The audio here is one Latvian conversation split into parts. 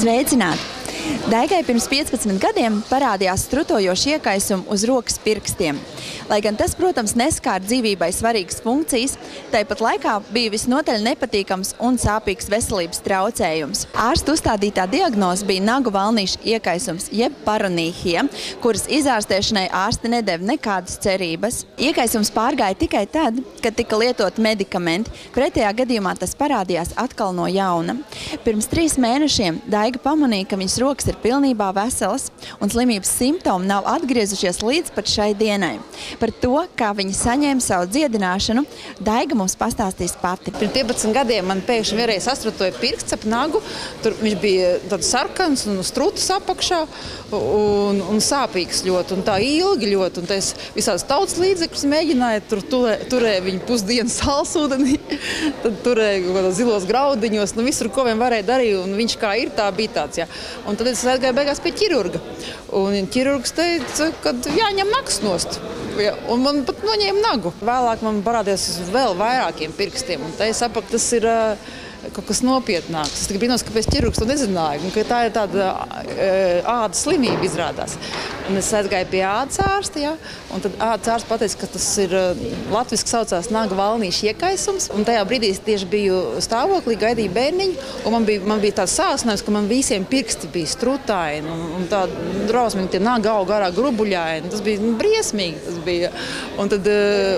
Sveicināti! Daigai pirms 15 gadiem parādījās strutojoši iekaisumi uz rokas pirkstiem. Lai gan tas, protams, neskāra dzīvībai svarīgas funkcijas, tāpat laikā bija visnotaļ nepatīkams un sāpīgs veselības traucējums. Ārsta uzstādītā diagnoze bija nagu valnīša iekaisums, jeb paronīhija, kuras izārstēšanai ārsti nedeva nekādas cerības. Iekaisums pārgāja tikai tad, kad tika lietoti medikamenti, pretējā gadījumā tas parādījās atkal no jauna. Pirms 3 mēnešiem Daiga pamanīja, ka viņas rokas ir pilnībā veselas un slimības simptomi nav atgriezušies līdz pat šai dienai. Par to, kā viņa saņēma savu dziedināšanu, Daiga mums pastāstīs pati. Pirms 15 gadiem man pēkšņi vienreiz sastrutoja pirksts ap nagu. Tur viņš bija tāds sarkans un strutas apakšā un sāpīgs ļoti un tā ilgi ļoti. Un es visādas tautas līdzekļus mēģināju, turēju viņu pusdienas salsūdenī, tad turēju kaut kādos zilos graudiņos, visur, ko vien varēja darīt, un viņš kā ir, tā bija tāds, jā. Un tad es aizgāju beigās pie ķirurga. Un ķirurgs teica, ka jāņem nags nost. Ja, un man pat noņēma nagu. Vēlāk man parādījās uz vēl vairākiem pirkstiem. Un es saprotu, ka tas ir kaut kas nopietnāks. Es tikai brīnos, kāpēc ķirurgs to nezināja. Un ka tā ir tāda ādas slimība izrādās. Un es aizgāju pie ādas ārsta, ja, un tad ādas ārsts pateica, ka tas ir latviski saucās nagu valnīša iekaisums. Un tajā brīdī es tieši biju stāvoklī, gaidīju bērniņu, un man bija tāds sāsinājums, ka man visiem pirksti bija strutaini, un tā drausmīgi tie nagi auga ārā grubuļaini. Tas bija briesmīgi. Tas bija. Un tad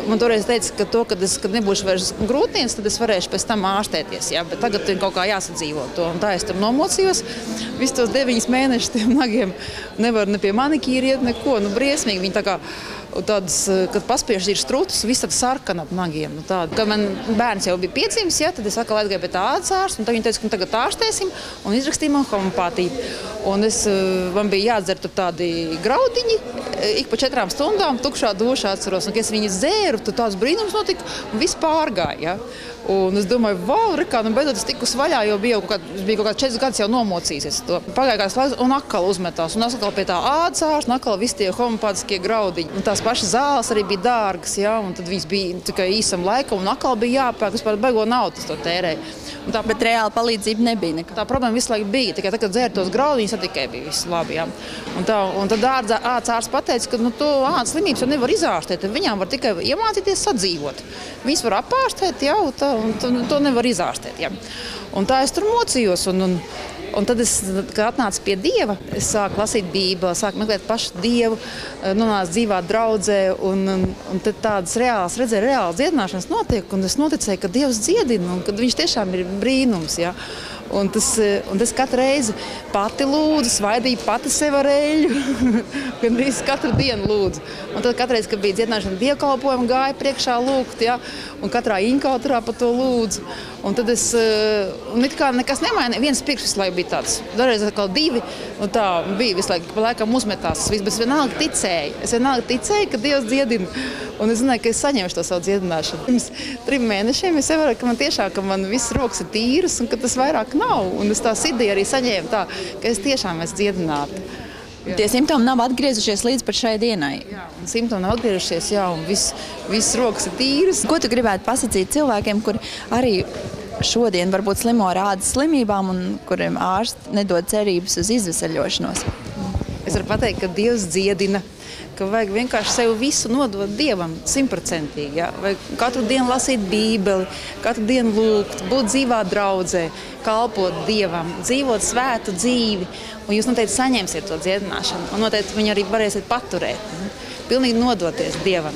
man toreiz teica, ka kad nebūšu vairs grūtnieks, tad es varēšu pēc tam ārstēties. Ja, bet tagad ir kaut kā jāsadzīvo to. Un tā es tur nomocījos. Visus tos 9 mēnešus tiem nagiem nevar ne pie manikīra iet neko. Briesmīgi. Viņi tā kā tādas, kad paspiež ir strutus, viss tad sarkana ap nagiem. Kad man bērns jau bija piedzimis, ja, tad es atkal aizgāju pie tā ādas ārsta, un tad viņi teica, ka tagad ārstēsim, un izrakstīja man homopātiju. Un man bija jādzer tur tādi graudiņi, ik pa 4 stundām tukšā dušā atceros. Un, kad es viņus dzēru, tad tāds brīnums notika, un viss pārgāja. Ja. Un es domāju, vau, beidzot es tikus vaļā, jo bija kaut kāds 4 gadus jau nomocīsies to. Pagāja kāds laiks, un atkal uzmetās, un atkal pie tā ādas ārsta, un atkal visi tie homopātiskie graudiņi. Un tās pašas zāles arī bija dārgas, ja, un tad viņas bija tikai īsam laikam, un atkal bija jāpērk, vispār baigo naudu tas to tērēja. Bet reāla palīdzība nebija nekā. Tā problēma visu laiku bija, tikai tad, kad dzēra tos graudiņus, tad tikai bija viss labi. Ja. Un tad ādas ārsts pateica, ka to ādas slimības jau nevar izārstēt, viņām var tikai iemācīties sadzīvot. Viņas var apārstēt, ja, un to nevar izārstēt. Ja. Un tā es tur mocījos. Un tad, kad atnācu pie Dieva, es sāku lasīt Bībeli, sāku meklēt pašu Dievu, nonācu dzīvā draudzē, un tad tādas redzēju reālas dziedināšanas notiek, un es noticēju, ka Dievs dziedina, un ka viņš tiešām ir brīnums. Ja. Un tas katru reizi pati lūdzu, svaidīju pati sev ar eļļu, gandrīz katru dienu lūdzu. Un tad katreiz, kad bija dziedināšana dievkalpojuma, gāja priekšā lūgt, ja, un katrā inkautrā par to lūdzu. Un tad un it kā nekas nemainīja, viens pirksts visu laiku bija tāds, dažreiz atkal 2, un tā bija visu laikam uzmetās tas viss, bet es vienalga ticēju. Es vienalga ticēju, ka Dievs dziedina, un es zināju, ka es saņemšu to savu dziedināšanu. Pirms 3 mēnešiem es saprotu, ka man tiešām, ka man viss rokas ir tīras, un ka tas vairāk nav. Un es tā sirdī arī saņēmu tā, ka es tiešām esmu dziedināta. Tie simptomi nav atgriezušies līdz pat šai dienai. Jā, un simptomi nav atgriezušies, jā, un viss rokas ir tīras. Ko tu gribētu pasakīt cilvēkiem, kuri arī šodien varbūt slimo ar ādas slimībām un kuriem ārsti nedod cerības uz izvesaļošanos? Es varu pateikt, ka Dievs dziedina, ka vajag vienkārši sev visu nodot Dievam 100%. Ja? Vajag katru dienu lasīt Bībeli, katru dienu lūgt, būt dzīvā draudzē, kalpot Dievam, dzīvot svētu dzīvi. Un jūs noteikti saņemsiet to dziedināšanu, un noteikti viņu arī varēsiet paturēt. Pilnīgi nodoties Dievam.